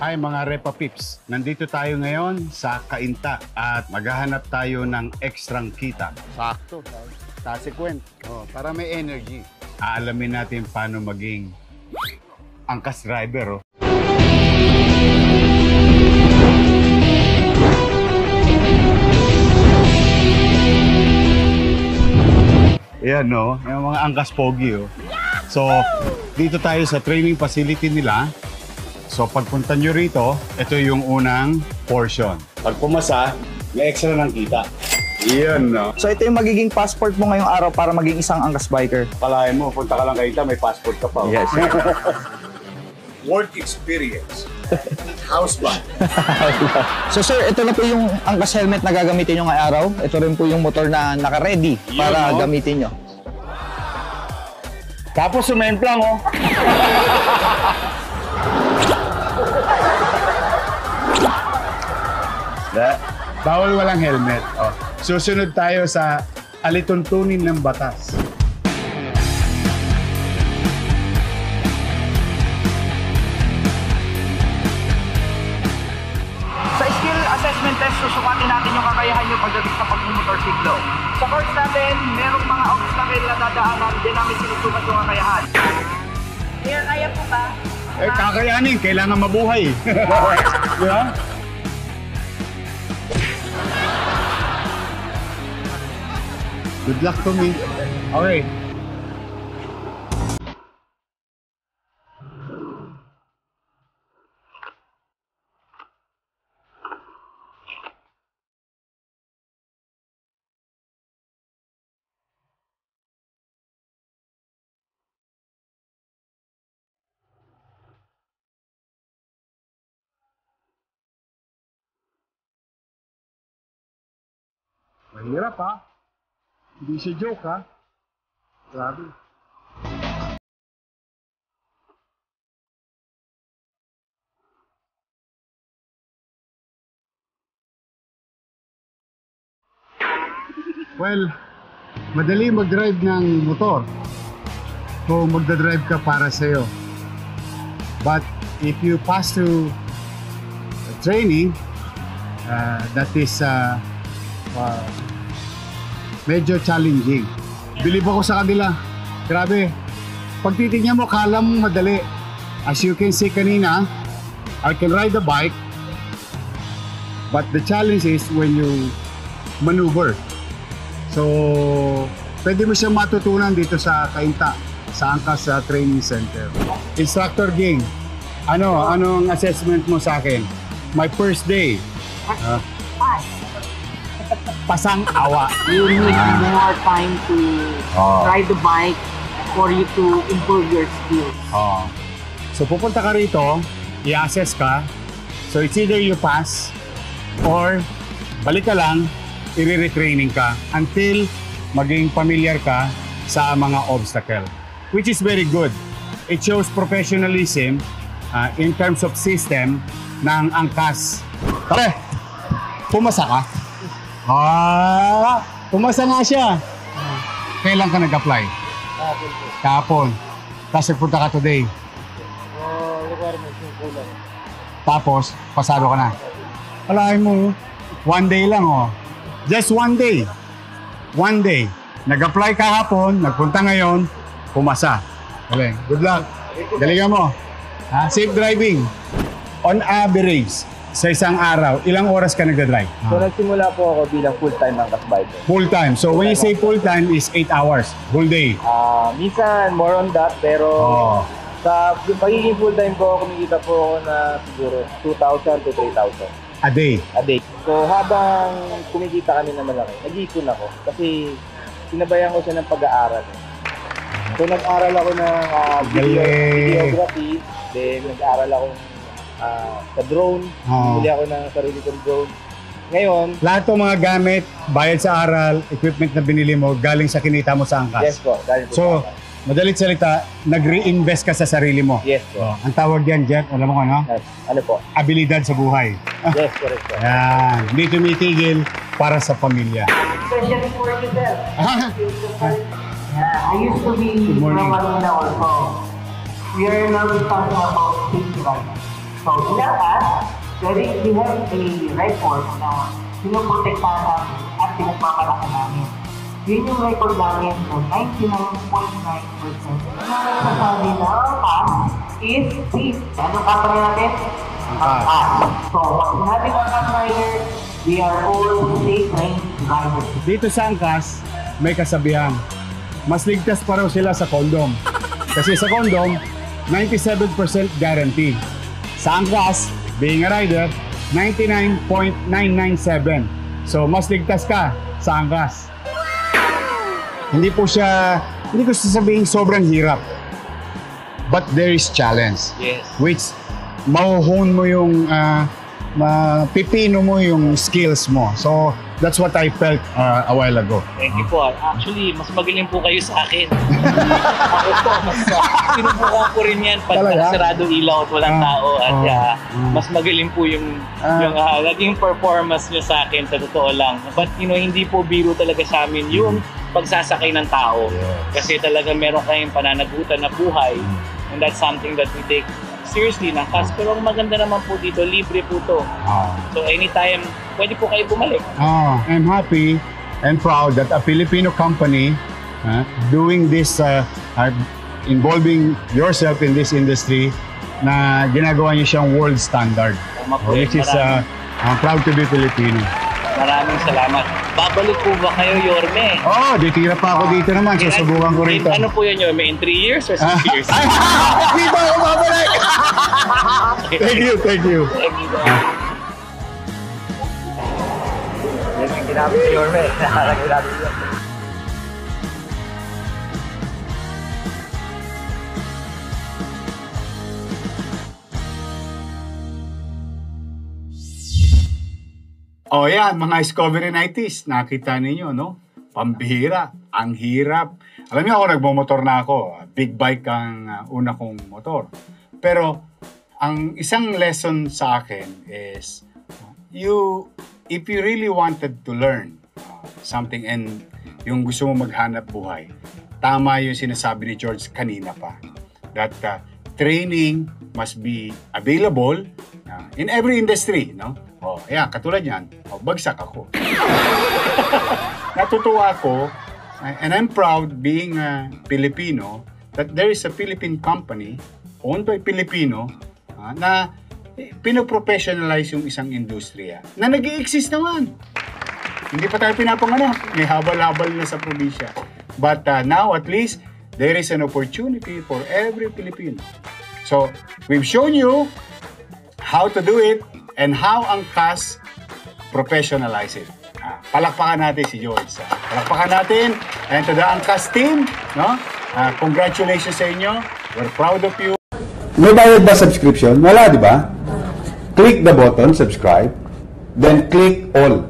Hi mga Repa Pips! Nandito tayo ngayon sa Cainta at maghahanap tayo ng ekstrang kita. Sakto. Consequent. Para may energy. Aalamin natin paano maging angkas driver. Ayan yung mga angkas pogi. So, dito tayo sa training facility nila. So, pagpunta nyo rito, ito yung unang portion. Pag pumasa, may extra ng kita. Iyan, no? So, ito yung magiging passport mo ngayong araw para maging isang angkas biker. Kalahin mo, punta ka lang kayo, may passport ka pa. Yes. Work experience. House bike. So, sir, ito na po yung angkas helmet na gagamitin nyo ngayong araw. Ito rin po yung motor na naka-ready para gamitin nyo. Tapos sumemplang, Bawal walang helmet. Susunod tayo sa alituntunin ng batas. Sa skill assessment test, susukatin natin yung kakayahan nyo pagdating sa pag-motorsiklo. Sa course natin, merong mga obstacle na dadaanan, din namin sinusukat yung kakayahan. Kaya po ba? Kakayanin, kailangan mabuhay. Diba? Good luck to me. Okay. Mahirap Hindi siya joke Grabe. Well, madali mag-drive ng motor kung magdadrive ka para sa'yo. But if you pass through training, that is medyo challenging. Believe ako sa kanila. Grabe. Pag titignan mo, kala mo madali. As you can see kanina, I can ride the bike. But the challenge is when you maneuver. So, pwede mo siyang matutunan dito sa Cainta, sa Angkas Training Center. Instructor Ging, anong assessment mo sa akin? My first day. Pasang awa. You need more time to ride the bike for you to improve your skills. So pupunta ka rito, i-assess ka. So it's either you pass or balik ka lang, i-retraining ka until maging familiar ka sa mga obstacle. Which is very good. It shows professionalism in terms of system ng angkas. Tara, pumasa ka? Pumasa nga siya. Kailan ka nag-apply? Kahapon. Tapos nagpunta ka today. Requirements yung kulang. Tapos, pasado ka na. Alahin mo, one day lang Just one day. One day. Nag-apply kahapon, nagpunta ngayon, pumasa. Galing. Good luck. Galingan mo. Safe driving. On average, sa isang araw, ilang oras ka nagda-drive? So, nagsimula po ako bilang full-time angkas biker. Full-time. So, when you say full-time is 8 hours, whole day. Minsan, more on that, pero sa pagiging full-time ko, kumikita po ako na siguro 2,000 to 3,000. A day. A day. So, habang kumikita kami na malaki, nag-iipon ako kasi sinabayan ko siya ng pag-aaral. So, nag-aral ako ng videography, then nag-aral ako sa drone, bili ako ng sarili kong drone. Ngayon, lahat ng mga gamit, bayad sa aral, equipment na binili mo, galing sa kinita mo sa angkas. Yes po, galing po. So, madalit salita, nag-reinvest ka sa sarili mo. Yes po. Ang tawag yan, Jeff, alam mo ano? Ano po? Abilidad sa buhay. Yes, correct po. Yan, hindi tumitigil para sa pamilya. Especially for yourself. I used to be from Manila also. We are now talking about safety riding. So, inakas, we have a record na pinoprotektahan namin at pinagmamalaki namin. Yun yung record namin na 99.9% na nasasabi na ang pass is safe. Anong customer natin? Ang pass. So, pag sinabi ng pass rider, we are all safe trained riders. Dito sa angkas, may kasabihan. Mas ligtas pa raw sila sa condom. Kasi sa condom, 97% guarantee. Sa angkas, being a rider, 99.997. So, mas ligtas ka sa angkas. Hindi ko sasabihin sobrang hirap. But there is challenge. Yes. Which, mahuhon mo yung, mapipino mo yung skills mo. So, that's what I felt a while ago. Thank you po. Actually, mas magaling po kayo sa akin. Ako po, mas sinubukan ko rin yan pag sarado ilaw at walang tao. At mas magaling po yung naging performance nyo sa akin, sa totoo lang. But hindi po biro talaga sa amin yung pagsasakay ng tao. Kasi talaga meron kayong pananagutan na buhay. And that's something that we take seriously na. Pero ang maganda naman po dito, libre po to. So anytime, pwede po kayo bumalik. I'm happy and proud that a Filipino company doing this, involving yourself in this industry, na ginagawa niyo siyang world standard. Which is, I'm proud to be Filipino. Maraming salamat. Babalik po ba kayo, Yorme? Ditira pa ako dito naman. Susubukan ko rito. Ano po yan, Yorme? In 3 years or 6 years? Hindi pa ako babalik! Thank you. Thank you. Yan ang ginamit si Yorme. Nakalagay natin yun. Yan, mga Discovery 90s, nakita ninyo, no? Pambihira, ang hirap. Alam niyo ako, nagmomotor na ako. Big bike ang una kong motor. Pero, ang isang lesson sa akin is, if you really wanted to learn something and yung gusto mo maghanap buhay, tama yung sinasabi ni George kanina pa. That training must be available in every industry, no? Katulad yan, bagsak ako. Natutuwa ako, and I'm proud being a Filipino, that there is a Philippine company owned by Filipino na pinoprofessionalize yung isang industriya na nag-i-exist naman. Hindi pa tayo pinapanganak, may habal-habal na sa probinsya. But now at least, there is an opportunity for every Filipino. So, we've shown you how to do it and how ang CAS professionalize it. Palakpakan natin si George. Palakpakan natin. And to the Angkas team, no? Congratulations sa inyo. We're proud of you. May bayad ba subscription? Wala, di ba? Click the button, subscribe, then click all.